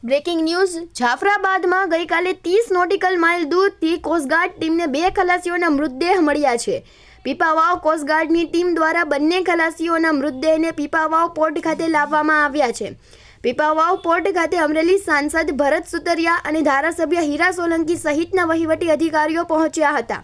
Breaking news જાફરાબાદમાં ગઈકાલે 30 nautical mile દૂરથી coast guard ટીમને 2 ખલાસીઓના મૃતદેહ મળ્યા છે। પીપાવાવ કોસ્ટગાર્ડની ટીમ દ્વારા બંને ખલાસીઓના મૃતદેહને પીપાવાવ પોર્ટ ખાતે લાવવામાં આવ્યા છે। પીપાવાવ પોર્ટ ખાતે અમરેલી સાંસદ ભરત સુતરિયા અને ધારાસભ્ય હીરા સોલંકી સહિતના વહીવટી અધિકારીઓ પહોંચ્યા હતા।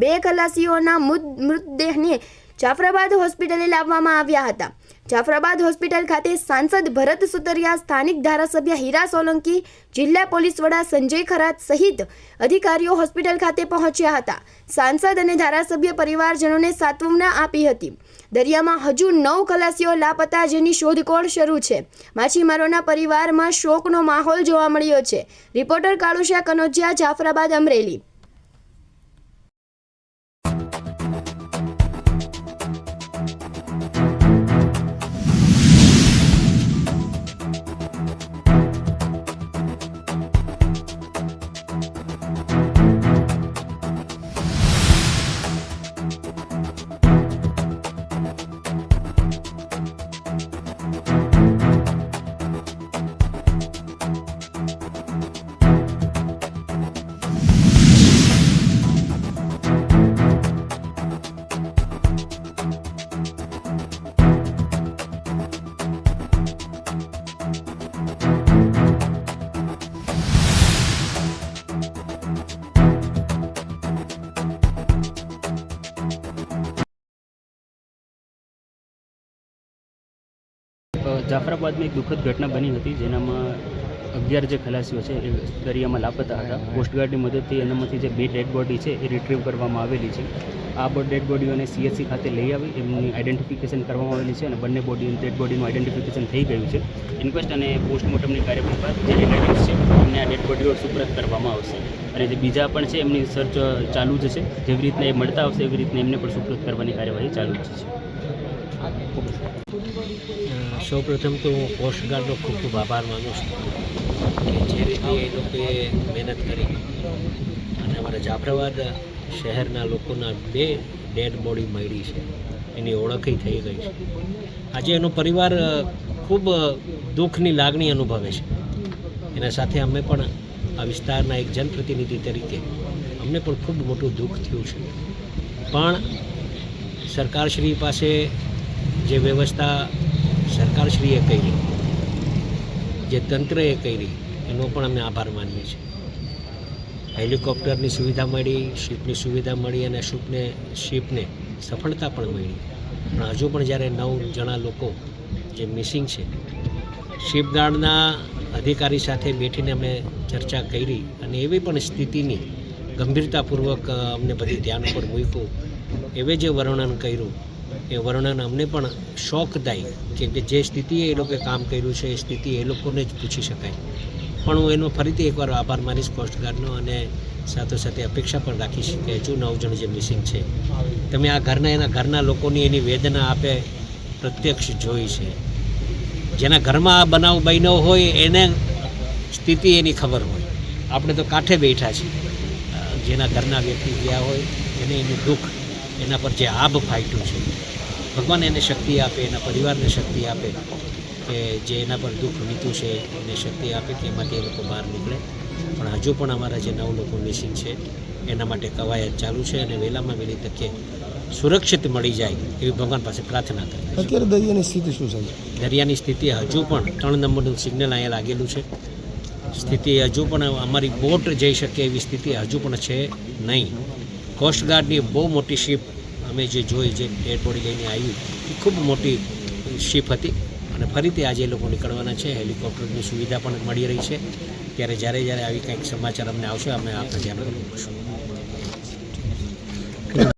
2 ખલાસીઓના મૃતદેહને જાફરાબાદ હોસ્પિટલે લાવવામાં આવ્યા હતા। જાફરાબાદ હોસ્પિટલ ખાતે સાંસદ ભરત સુતરિયા, સ્થાનિક ધારાસભ્ય હીરા સોલંકી, જિલ્લા પોલીસ વડા સંજય ખરાત સહિત અધિકારીઓ હોસ્પિટલ ખાતે પહોંચ્યા હતા। સાંસદ અને ધારાસભ્ય પરિવારજનોને સાંત્વના આપી હતી। દરિયામાં હજુ 9 ખલાસીઓ લાપતા, જેની શોધખોળ શરૂ છે। માછીમારોના પરિવારમાં શોકનો માહોલ જોવા મળ્યો છે। રિપોર્ટર કાળુશા કનોજિયા, જાફરાબાદ, અમરેલી। જાફરાબાદમાં એક દુઃખદ ઘટના બની હતી, જેનામાં 11 જે ખલાસીઓ છે એ દરિયામાં લાપતા હતા। કોસ્ટગાર્ડની મદદથી એનામાંથી જે 2 ડેડ બોડી છે એ રિટ્રીવ કરવામાં આવેલી છે। આ ડેડ બોડીઓને CHC ખાતે લઈ આવી એમની આઈડેન્ટિફિકેશન કરવામાં આવેલી છે અને બંને ડેડ બોડીનું આઈડેન્ટિફિકેશન થઈ ગયું છે। ઇન્ક્વેસ્ટ અને પોસ્ટમોર્ટમની કાર્યવાહી બાદ જે રિલેટિવ્સ છે એમને આ ડેડ બોડીઓ સુપ્રત કરવામાં આવશે અને જે બીજા પણ છે એમની સર્ચ ચાલુ જ છે। જેવી રીતના એ મળતા આવશે એવી રીતના એમને પણ સુપ્રત કરવાની કાર્યવાહી ચાલુ જ છે। સૌપ્રથમ તો હું કોસ્ટગાર્ડનો ખૂબ ખૂબ આભાર માનું છું કે જે રીતે એ લોકોએ મહેનત કરી અને અમારા જાફરાબાદ શહેરના લોકોના 2 ડેડ બોડી મળી છે, એની ઓળખ થઈ ગઈ છે। આજે એનો પરિવાર ખૂબ દુઃખની લાગણી અનુભવે છે। એના સાથે અમે પણ આ વિસ્તારના એક જનપ્રતિનિધિ તરીકે અમને પણ ખૂબ મોટું દુઃખ થયું છે, પણ સરકારશ્રી પાસે જે વ્યવસ્થા સરકારશ્રીએ કરી, જે તંત્રએ કરી, એનો પણ અમે આભાર માનીએ છીએ। હેલિકોપ્ટરની સુવિધા મળી, શિપની સુવિધા મળી અને શિપને સફળતા પણ મળી, પણ હજુ પણ જ્યારે 9 જણા લોકો જે મિસિંગ છે, શિપગાર્ડના અધિકારી સાથે બેઠીને અમે ચર્ચા કરી અને એવી પણ સ્થિતિની ગંભીરતાપૂર્વક અમને બધી ધ્યાન ઉપર મૂક્યું, એવે જે વર્ણન કર્યું એ વર્ણન અમને પણ શોકદાયી, કેમ કે જે સ્થિતિએ એ લોકોએ કામ કર્યું છે એ સ્થિતિ એ લોકોને જ પૂછી શકાય। પણ હું એનો ફરીથી એકવાર આભાર માનીશ કોસ્ટગાર્ડનો અને સાથે અપેક્ષા પણ રાખીશ કે હજુ 9 જણ જે મિસિંગ છે, તમે આ એના ઘરના લોકોની એની વેદના આપે પ્રત્યક્ષ જોઈ છે। જેના ઘરમાં આ બનાવ બન્યો હોય એને સ્થિતિ એની ખબર હોય, આપણે તો કાંઠે બેઠા છીએ। જેના ઘરના વ્યક્તિ ગયા હોય એને એનું દુઃખ, એના પર જે આભ ફાટ્યું છે, ભગવાન એને શક્તિ આપે, એના પરિવારને શક્તિ આપે કે જે એના પર દુઃખ વીત્યું છે એને શક્તિ આપે કે એમાંથી એ લોકો બહાર નીકળે। પણ હજુ પણ અમારા જે 9 લોકો મિસિંગ છે એના માટે કવાયત ચાલુ છે અને વહેલામાં વહેલી તકે સુરક્ષિત મળી જાય એવી ભગવાન પાસે પ્રાર્થના કરીએ। અત્યારે દરિયાની સ્થિતિ શું છે? દરિયાની સ્થિતિ હજુ પણ 3 નંબરનું સિગ્નલ અહીંયા લાગેલું છે, સ્થિતિ હજુ પણ અમારી બોટ જઈ શકે એવી સ્થિતિ હજુ પણ છે નહીં। કોસ્ટગાર્ડની બહુ મોટી શિપ અમે જે જોઈ, જે ડેડ બોડી લઈને આવી, એ ખૂબ મોટી શિપ હતી અને ફરીથી આજે એ લોકો નીકળવાના છે। હેલિકોપ્ટરની સુવિધા પણ મળી રહી છે। ત્યારે જ્યારે આવી કંઈક સમાચાર અમને આવશે અમે આપને ધ્યાન મૂકીશું।